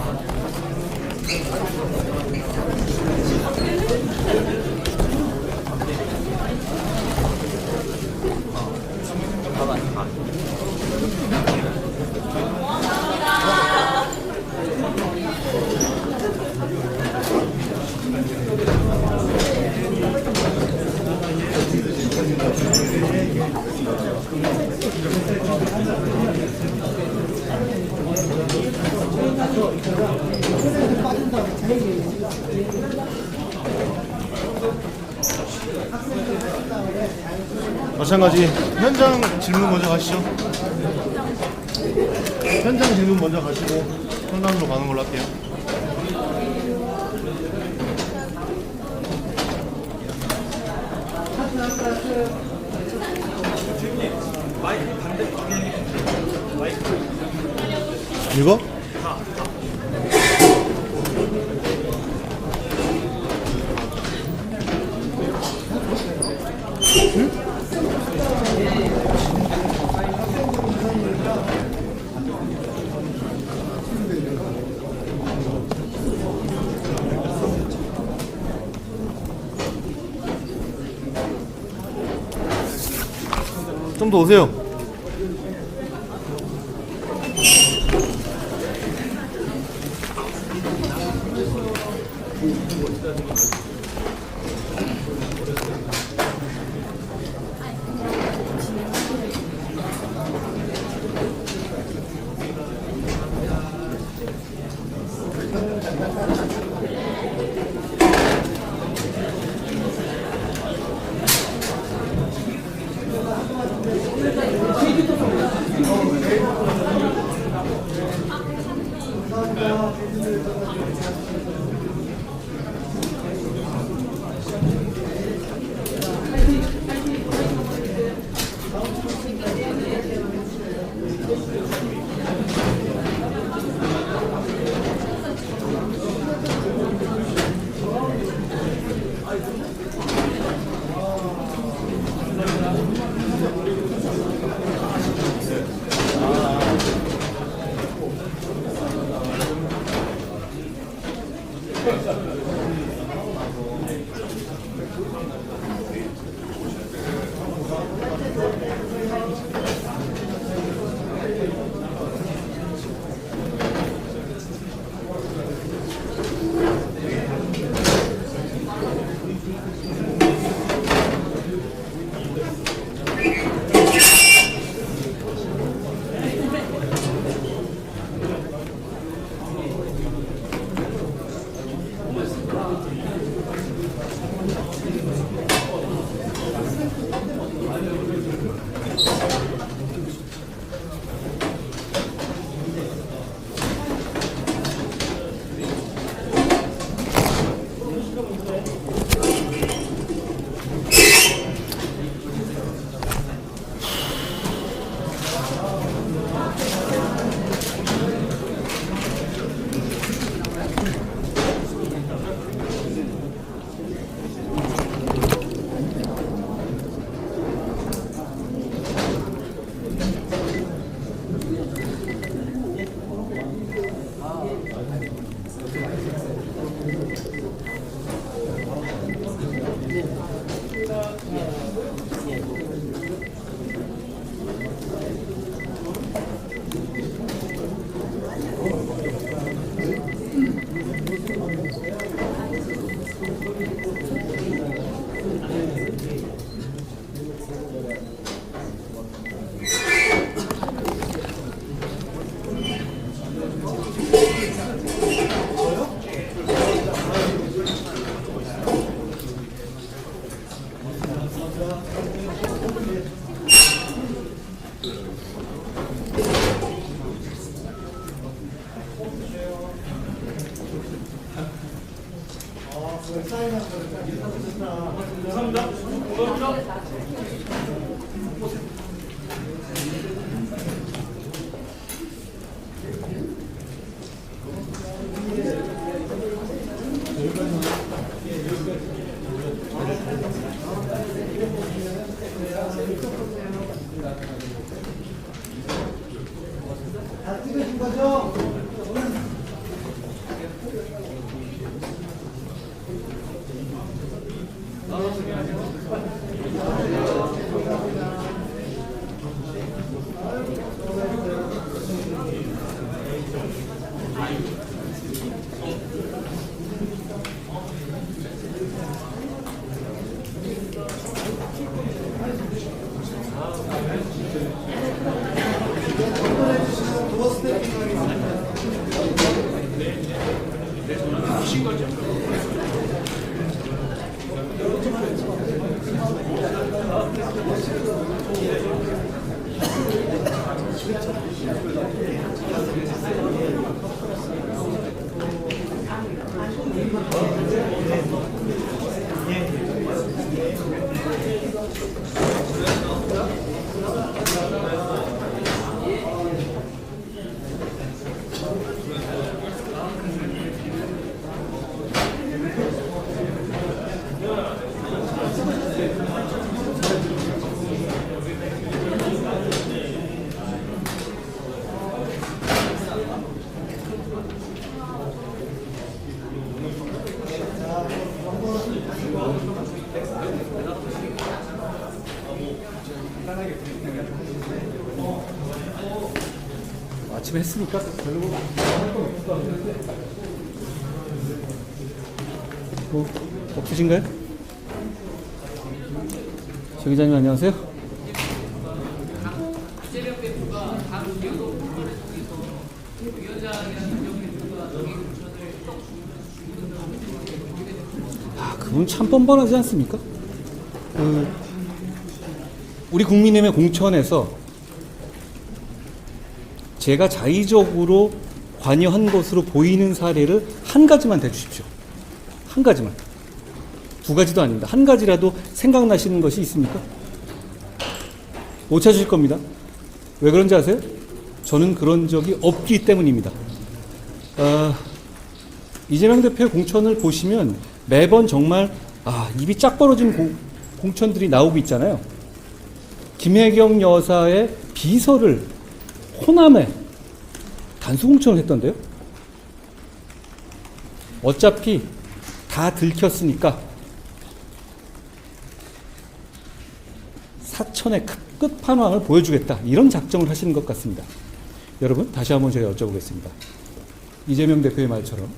마찬가지 현장 질문 먼저 가시죠. 현장 질문 먼저 가시고 현장으로 가는 걸로 할게요. 이거? 좀 더 오세요. 다 찍으신 거죠? 아침에 했으니까 별로 할건 없을 것 같은데. 뭐 없으신가요? 정 기자님 안녕하세요. 그분 참 뻔뻔하지 않습니까? 우리 국민의힘의 공천에서 제가 자의적으로 관여한 것으로 보이는 사례를 한 가지만 대주십시오. 한 가지만. 두 가지도 아닙니다. 한 가지라도 생각나시는 것이 있습니까? 못 찾으실 겁니다. 왜 그런지 아세요? 저는 그런 적이 없기 때문입니다. 이재명 대표의 공천을 보시면 매번 정말 입이 짝 벌어진 공천들이 나오고 있잖아요. 김혜경 여사의 비서를 호남에 단수 공천을 했던데요. 어차피 다 들켰으니까 사천의 끝판왕을 보여주겠다, 이런 작정을 하시는 것 같습니다. 여러분, 다시 한번 제가 여쭤보겠습니다. 이재명 대표의 말처럼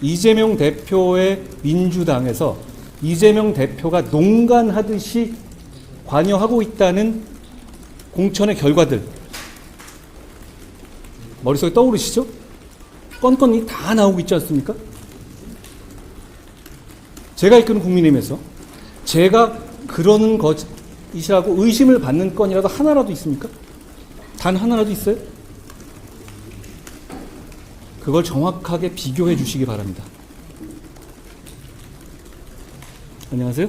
이재명 대표의 민주당에서 이재명 대표가 농간하듯이 관여하고 있다는 공천의 결과들 머릿속에 떠오르시죠? 건건이 다 나오고 있지 않습니까? 제가 이끄는 국민의힘에서 제가 그러는 것이라고 의심을 받는 건이라도 하나라도 있습니까? 단 하나라도 있어요? 그걸 정확하게 비교해 주시기 바랍니다. 안녕하세요.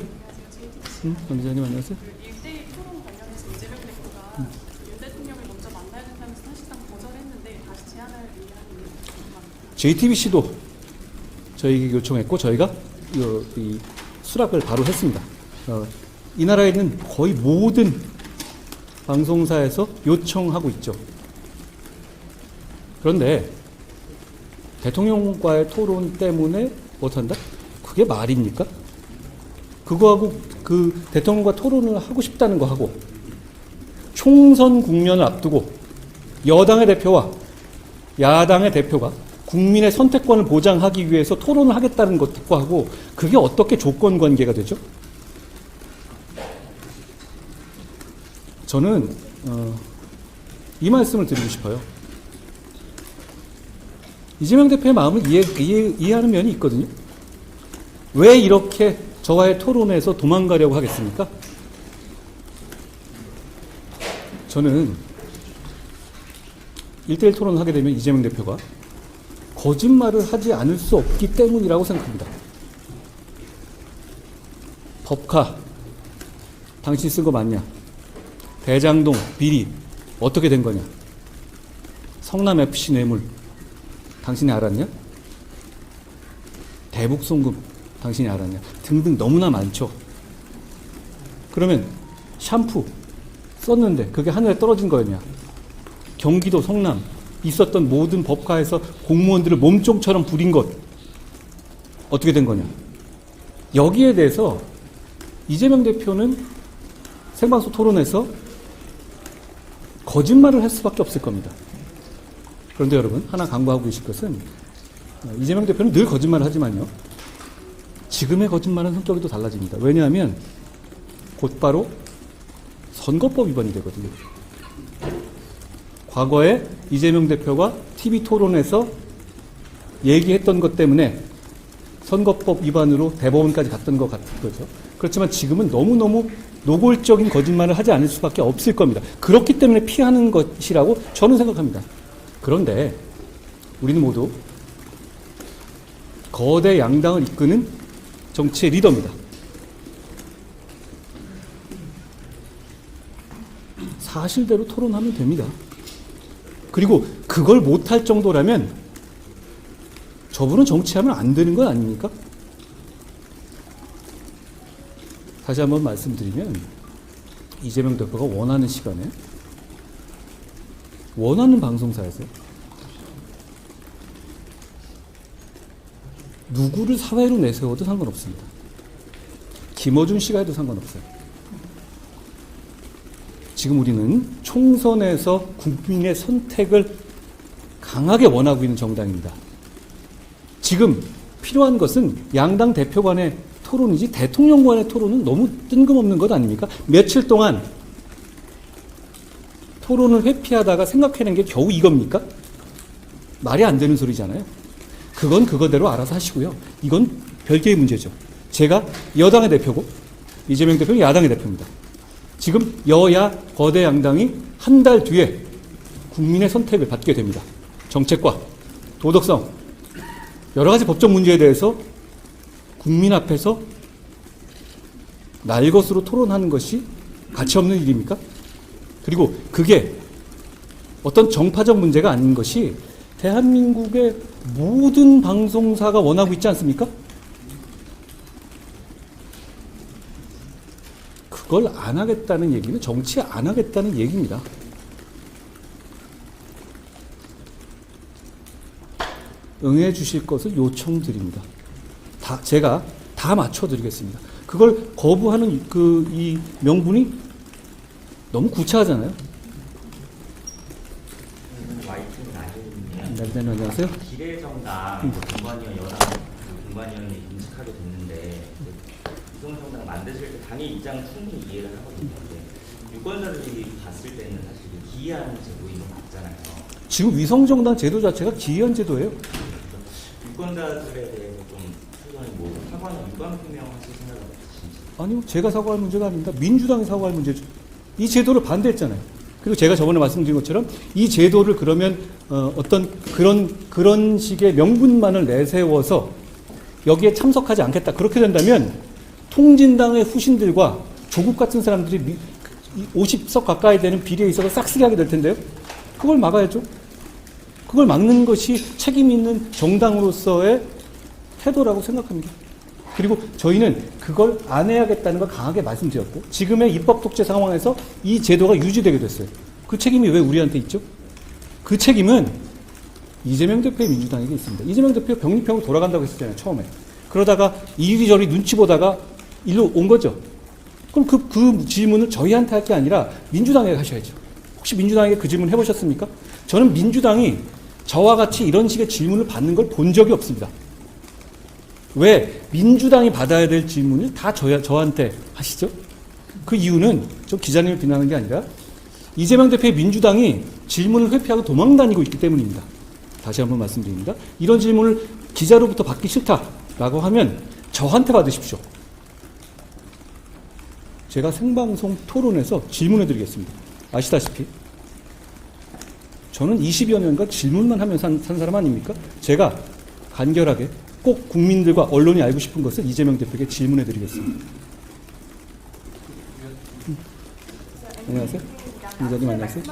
권 기자님 안녕하세요. 1대1 토론 관련해서 이재명 대표가 윤 대통령을 먼저 만나야 된다면서 사실상 거절했는데 다시 제안할 의향이 궁금합니다. JTBC도 저희에게 요청했고 저희가 이 수락을 바로 했습니다. 이 나라에 있는 거의 모든 방송사에서 요청하고 있죠. 그런데 대통령과의 토론 때문에 못한다? 그게 말입니까? 그거하고 그 대통령과 토론을 하고 싶다는 거하고 총선 국면을 앞두고 여당의 대표와 야당의 대표가 국민의 선택권을 보장하기 위해서 토론을 하겠다는 것과 하고 그게 어떻게 조건 관계가 되죠? 저는 이 말씀을 드리고 싶어요. 이재명 대표의 마음을 이해하는 면이 있거든요. 왜 이렇게 저와의 토론에서 도망가려고 하겠습니까? 저는 1대1 토론을 하게 되면 이재명 대표가 거짓말을 하지 않을 수 없기 때문이라고 생각합니다. 법카, 당신 쓴 거 맞냐? 대장동 비리 어떻게 된 거냐? 성남FC 뇌물 당신이 알았냐? 대북송금 당신이 알았냐? 등등 너무나 많죠. 그러면 샴푸 썼는데 그게 하늘에 떨어진 거였냐? 경기도 성남 있었던 모든 법카에서 공무원들을 몸종처럼 부린 것 어떻게 된 거냐? 여기에 대해서 이재명 대표는 생방송 토론에서 거짓말을 할 수밖에 없을 겁니다. 그런데 여러분 하나 강구하고 계실 것은 이재명 대표는 늘 거짓말을 하지만요. 지금의 거짓말은 성격이 또 달라집니다. 왜냐하면 곧바로 선거법 위반이 되거든요. 과거에 이재명 대표가 TV 토론에서 얘기했던 것 때문에 선거법 위반으로 대법원까지 갔던 것 같은 거죠. 그렇지만 지금은 너무너무 노골적인 거짓말을 하지 않을 수밖에 없을 겁니다. 그렇기 때문에 피하는 것이라고 저는 생각합니다. 그런데 우리는 모두 거대 양당을 이끄는 정치의 리더입니다. 사실대로 토론하면 됩니다. 그리고 그걸 못할 정도라면 저분은 정치하면 안 되는 건 아닙니까? 다시 한번 말씀드리면 이재명 대표가 원하는 시간에 원하는 방송사에서 누구를 사회로 내세워도 상관없습니다. 김어준 씨가 해도 상관없어요. 지금 우리는 총선에서 국민의 선택을 강하게 원하고 있는 정당입니다. 지금 필요한 것은 양당 대표 간의 토론이지 대통령 간의 토론은 너무 뜬금없는 것 아닙니까? 며칠 동안 토론을 회피하다가 생각해낸 게 겨우 이겁니까? 말이 안 되는 소리잖아요. 그건 그거대로 알아서 하시고요. 이건 별개의 문제죠. 제가 여당의 대표고 이재명 대표는 야당의 대표입니다. 지금 여야 거대 양당이 한 달 뒤에 국민의 선택을 받게 됩니다. 정책과 도덕성, 여러 가지 법적 문제에 대해서 국민 앞에서 날것으로 토론하는 것이 가치 없는 일입니까? 그리고 그게 어떤 정파적 문제가 아닌 것이 대한민국의 모든 방송사가 원하고 있지 않습니까? 그걸 안 하겠다는 얘기는 정치 안 하겠다는 얘기입니다. 응해 주실 것을 요청드립니다. 제가 다 맞춰드리겠습니다. 그걸 거부하는 이 명분이 너무 구차하잖아요. 네, 안녕하세요. 비례정당 공관위원 여당 공관위원이 임직하게 됐는데 이성정당 만드실 때 당의 입장 충분히 이해를 하거든요. 유권자들이 봤을 때는 사실 기이한 제도인 거 맞잖아요. 지금 위성정당 제도 자체가 기이한 제도예요. 유권자들에 대해서 좀 최근에 사과나 유감 표명하실 생각은 없으신지? 아니요, 제가 사과할 문제가 아닙니다. 민주당이 사과할 문제죠. 이 제도를 반대했잖아요. 그리고 제가 저번에 말씀드린 것처럼 이 제도를 그러면 어떤 그런 식의 명분만을 내세워서 여기에 참석하지 않겠다. 그렇게 된다면 통진당의 후신들과 조국 같은 사람들이 50석 가까이 되는 비리에 있어서 싹쓸이하게 될 텐데요. 그걸 막아야죠. 그걸 막는 것이 책임 있는 정당으로서의 태도라고 생각합니다. 그리고 저희는 그걸 안 해야겠다는 걸 강하게 말씀드렸고 지금의 입법 독재 상황에서 이 제도가 유지되게 됐어요. 그 책임이 왜 우리한테 있죠? 그 책임은 이재명 대표의 민주당에게 있습니다. 이재명 대표 병립형으로 돌아간다고 했었잖아요. 처음에. 그러다가 이리저리 눈치 보다가 일로 온 거죠. 그럼 그 질문을 저희한테 할 게 아니라 민주당에 하셔야죠. 혹시 민주당에게 그 질문 해보셨습니까? 저는 민주당이 저와 같이 이런 식의 질문을 받는 걸 본 적이 없습니다. 왜 민주당이 받아야 될 질문을 다 저한테 하시죠? 그 이유는 저 기자님을 비난하는 게 아니라 이재명 대표의 민주당이 질문을 회피하고 도망다니고 있기 때문입니다. 다시 한번 말씀드립니다. 이런 질문을 기자로부터 받기 싫다라고 하면 저한테 받으십시오. 제가 생방송 토론에서 질문해 드리겠습니다. 아시다시피 저는 20여 년간 질문만 하면서 산 사람 아닙니까? 제가 간결하게 꼭 국민들과 언론이 알고 싶은 것을 이재명 대표에게 질문해 드리겠습니다. 안녕하세요. 기자님 안녕하세요.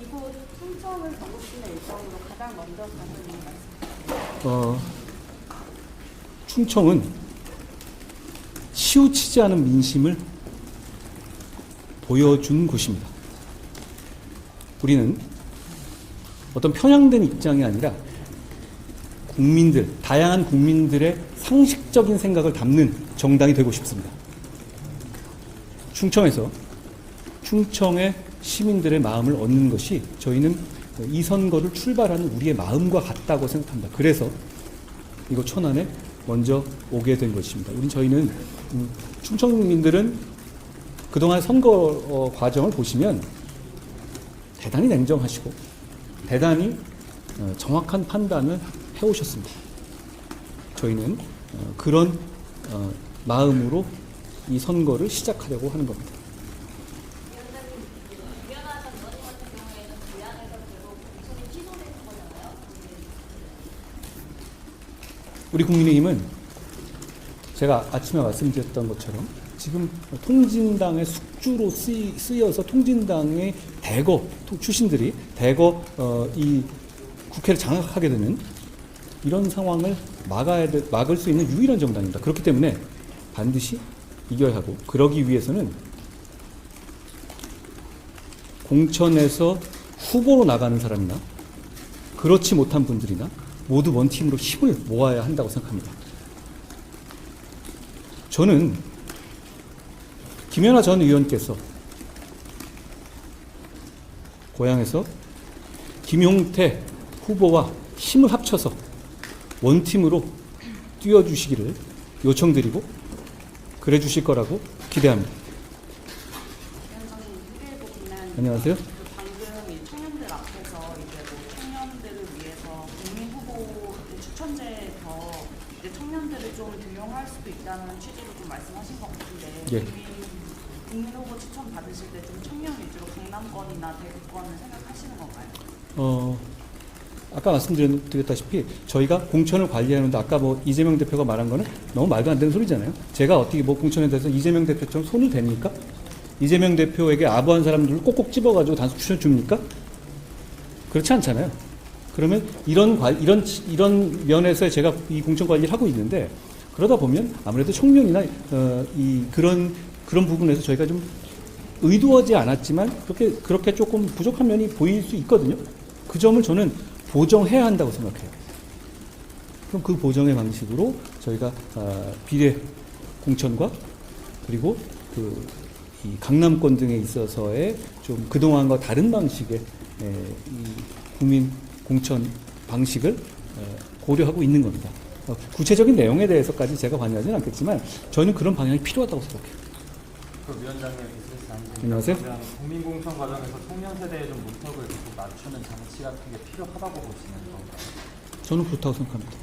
이곳 충청을 전국시내 일정으로 가장 먼저 가는 말씀. 충청은 치우치지 않은 민심을 보여준 곳입니다. 우리는 어떤 편향된 입장이 아니라 국민들, 다양한 국민들의 상식적인 생각을 담는 정당이 되고 싶습니다. 충청에서 충청의 시민들의 마음을 얻는 것이 저희는 이 선거를 출발하는 우리의 마음과 같다고 생각합니다. 그래서 이곳 천안에 먼저 오게 된 것입니다. 저희는 충청민들은 그동안 선거 과정을 보시면 대단히 냉정하시고 대단히 정확한 판단을 해오셨습니다. 저희는 그런 마음으로 이 선거를 시작하려고 하는 겁니다. 우리 국민의힘은 제가 아침에 말씀드렸던 것처럼 지금 통진당의 숙주로 쓰여서 통진당의 대거 출신들이 대거 이 국회를 장악하게 되는 이런 상황을 막을 수 있는 유일한 정당입니다. 그렇기 때문에 반드시 이겨야 하고, 그러기 위해서는 공천에서 후보로 나가는 사람이나 그렇지 못한 분들이나 모두 원팀으로 힘을 모아야 한다고 생각합니다. 저는 김연아 전 의원께서 고향에서 김용태 후보와 힘을 합쳐서 원팀으로 뛰어주시기를 요청드리고 그래 주실 거라고 기대합니다. 안녕하세요. 방금 이 청년들 앞에서 이제 뭐 청년들을 위해서 국민 후보 추천제에서 이제 청년들을 좀 등용할 수도 있다는 취지로 좀 말씀하신 것 같은데, 예. 국민 후보 추천 받으실 때 좀 청년 위주로 강남권이나 대구권을 생각하시는 건가요? 아까 말씀드렸다시피 저희가 공천을 관리하는데 아까 뭐 이재명 대표가 말한 거는 너무 말도 안 되는 소리잖아요. 제가 어떻게 뭐 공천에 대해서 이재명 대표처럼 손을 댑니까? 이재명 대표에게 아부한 사람들을 꼭꼭 집어가지고 단수 추천 줍니까? 그렇지 않잖아요. 그러면 이런 면에서 제가 이 공천 관리를 하고 있는데, 그러다 보면 아무래도 청년이나 그런 부분에서 저희가 좀 의도하지 않았지만 그렇게 조금 부족한 면이 보일 수 있거든요. 그 점을 저는 보정해야 한다고 생각해요. 그럼 그 보정의 방식으로 저희가 비례 공천과 그리고 이 강남권 등에 있어서의 좀 그동안과 다른 방식의 이 국민 공천 방식을 고려하고 있는 겁니다. 구체적인 내용에 대해서까지 제가 관여하지는 않겠지만 저는 그런 방향이 필요하다고 생각해요. 위원장님, 안녕하세요. 국민 공천 과정에서 청년 세대의 좀 문턱을 계속 낮추는 장치 같은 게 필요하다고 보시는 건가요? 저는 그렇다고 생각합니다.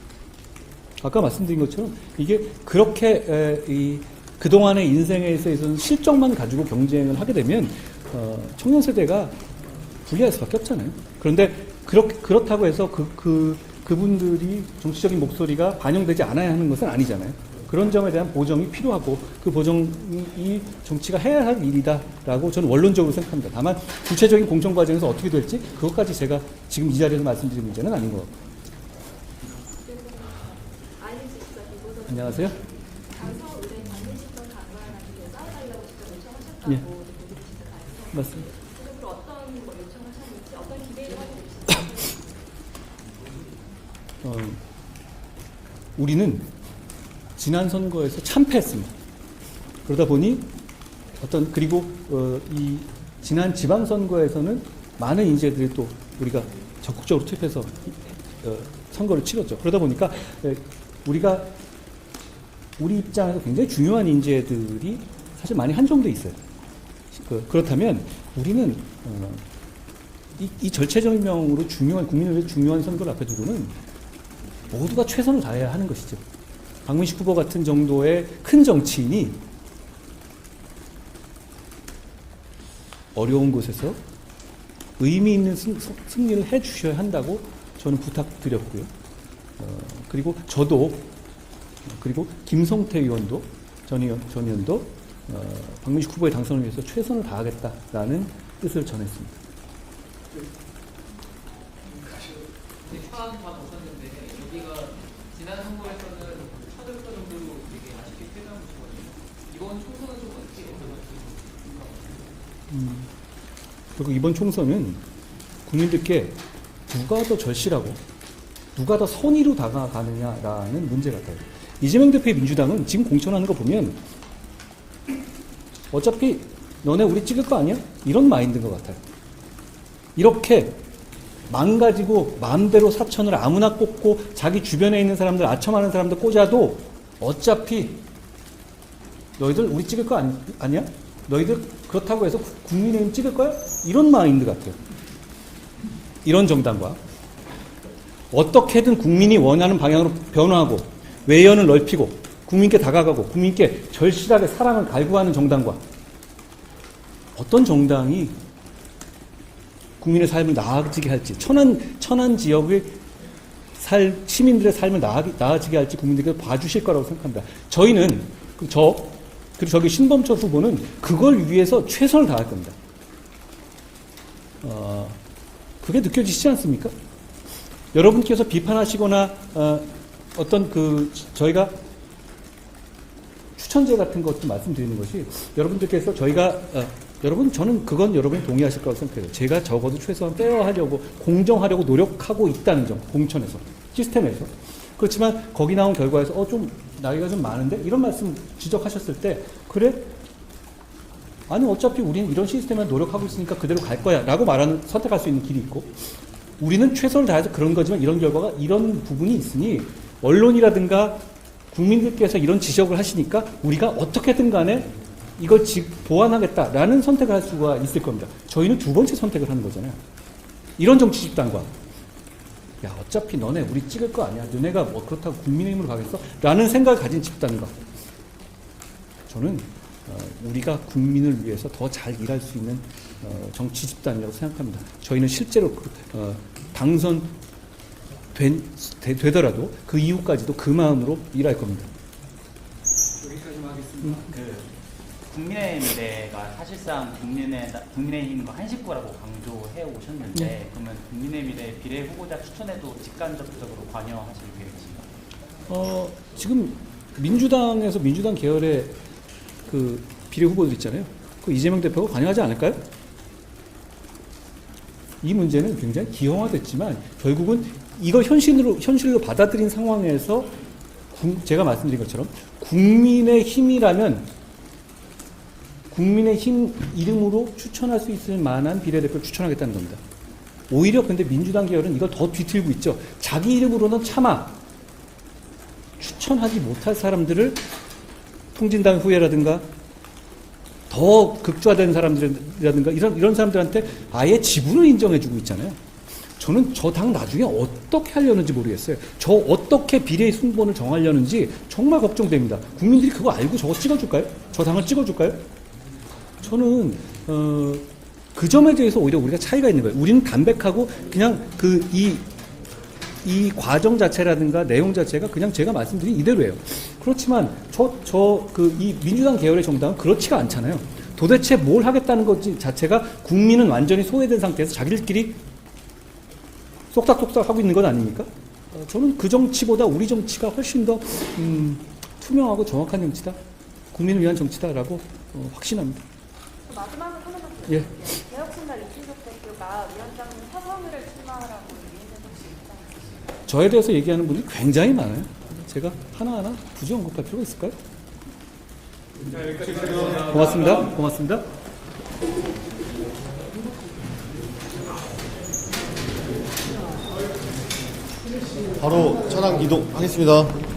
아까 말씀드린 것처럼 이게 그렇게 그동안의 인생에 있어서는 실적만 가지고 경쟁을 하게 되면 청년 세대가 불리할 수밖에 없잖아요. 그런데 그렇다고 해서 그분들이 정치적인 목소리가 반영되지 않아야 하는 것은 아니잖아요. 그런 점에 대한 보정이 필요하고 그 보정이 정치가 해야 할 일이다라고 저는 원론적으로 생각합니다. 다만 구체적인 공천 과정에서 어떻게 될지 그것까지 제가 지금 이 자리에서 말씀드릴 문제는 아닌 것 같고. 안녕하세요. 예. 맞습니다. 우리는 지난 선거에서 참패했습니다. 그러다 보니 그리고 이 지난 지방선거에서는 많은 인재들이 또 우리가 적극적으로 투입해서 선거를 치렀죠. 그러다 보니까 우리 입장에서 굉장히 중요한 인재들이 사실 많이 한정돼 있어요. 그렇다면 우리는 이 절체절명으로 국민을 위해 중요한 선거를 앞에 두고는 모두가 최선을 다해야 하는 것이죠. 박문식 후보 같은 정도의 큰 정치인이 어려운 곳에서 의미 있는 승리를 해 주셔야 한다고 저는 부탁드렸고요. 그리고 저도 그리고 김성태 의원도 전 의원도 박민식 후보의 당선을 위해서 최선을 다하겠다라는 뜻을 전했습니다. 초안 다 벗었는데 여기가 지난 선거에서는 차득표 정도로 되게 아쉽게 패배한 곳이거든요. 이번 총선은 좀 어떻게 그리고 이번 총선은 국민들께 누가 더 절실하고 누가 더 선의로 다가가느냐라는 문제 같아요. 이재명 대표의 민주당은 지금 공천하는 거 보면 어차피 너네 우리 찍을 거 아니야? 이런 마인드인 것 같아요. 이렇게 망가지고 마음대로 사천을 아무나 꽂고 자기 주변에 있는 사람들, 아첨하는 사람들 꽂아도 어차피 너희들 우리 찍을 거 아니야? 너희들 그렇다고 해서 국민의힘 찍을 거야? 이런 마인드 같아요. 이런 정당과 어떻게든 국민이 원하는 방향으로 변화하고 외연을 넓히고 국민께 다가가고 국민께 절실하게 사랑을 갈구하는 정당과 어떤 정당이 국민의 삶을 나아지게 할지, 천안 지역의 시민들의 삶을 나아지게 할지 국민들께서 봐주실 거라고 생각합니다. 저희는, 그리고 저기 신범철 후보는 그걸 위해서 최선을 다할 겁니다. 그게 느껴지시지 않습니까? 여러분께서 비판하시거나, 저희가 추천제 같은 것도 말씀드리는 것이, 여러분들께서 저는 그건 여러분이 동의하실 거라고 생각해요. 제가 적어도 최소한 빼어하려고, 공정하려고 노력하고 있다는 점, 공천에서, 시스템에서. 그렇지만 거기 나온 결과에서 좀 나이가 좀 많은데 이런 말씀 지적하셨을 때 그래? 아니 어차피 우리는 이런 시스템에 노력하고 있으니까 그대로 갈 거야 라고 선택할 수 있는 길이 있고, 우리는 최선을 다해서 그런 거지만 이런 결과가 이런 부분이 있으니 언론이라든가 국민들께서 이런 지적을 하시니까 우리가 어떻게든 간에 이걸 보완하겠다라는 선택을 할 수가 있을 겁니다. 저희는 두 번째 선택을 하는 거잖아요. 이런 정치 집단과 야 어차피 너네 우리 찍을 거 아니야. 너네가 뭐 그렇다고 국민의힘으로 가겠어? 라는 생각을 가진 집단과 저는 우리가 국민을 위해서 더 잘 일할 수 있는 정치 집단이라고 생각합니다. 저희는 실제로 되더라도 그 이후까지도 그 마음으로 일할 겁니다. 여기까지만 하겠습니다. 국민의 미래가 사실상 국민의힘과 한 식구라고 강조해 오셨는데 그러면 국민의 미래 비례 후보자 추천에도 직간접적으로 관여하실 계획이신가요? 지금 민주당 계열의 그 비례 후보들 있잖아요. 그 이재명 대표가 관여하지 않을까요? 이 문제는 굉장히 기형화됐지만 결국은 이걸 현실로 받아들인 상황에서 제가 말씀드린 것처럼 국민의힘이라면 국민의힘 이름으로 추천할 수 있을 만한 비례대표를 추천하겠다는 겁니다. 오히려 근데 민주당 계열은 이걸 더 뒤틀고 있죠. 자기 이름으로는 차마 추천하지 못할 사람들을 통진당 후예라든가 더 극좌된 사람들이라든가 이런 사람들한테 아예 지분을 인정해주고 있잖아요. 저는 저 당 나중에 어떻게 하려는지 모르겠어요. 저 어떻게 비례 순번을 정하려는지 정말 걱정됩니다. 국민들이 그거 알고 저거 찍어줄까요? 저 당을 찍어줄까요? 저는 그 점에 대해서 오히려 우리가 차이가 있는 거예요. 우리는 담백하고 그냥 이 과정 자체라든가 내용 자체가 그냥 제가 말씀드린 이대로예요. 그렇지만 이 민주당 계열의 정당은 그렇지가 않잖아요. 도대체 뭘 하겠다는 것 자체가 국민은 완전히 소외된 상태에서 자기들끼리 쏙닥쏙닥 하고 있는 건 아닙니까? 저는 그 정치보다 우리 정치가 훨씬 더 투명하고 정확한 정치다. 국민을 위한 정치다라고 확신합니다. 마지막으로 하나만 더. 예. 개혁신당 이준석 대표가 위원장님 사성을 출마하라고 얘기했는데 혹시 입장 있으신가요? 저에 대해서 얘기하는 분이 굉장히 많아요. 제가 하나하나 굳이 언급할 필요가 있을까요? 고맙습니다. 바로 차량 이동하겠습니다.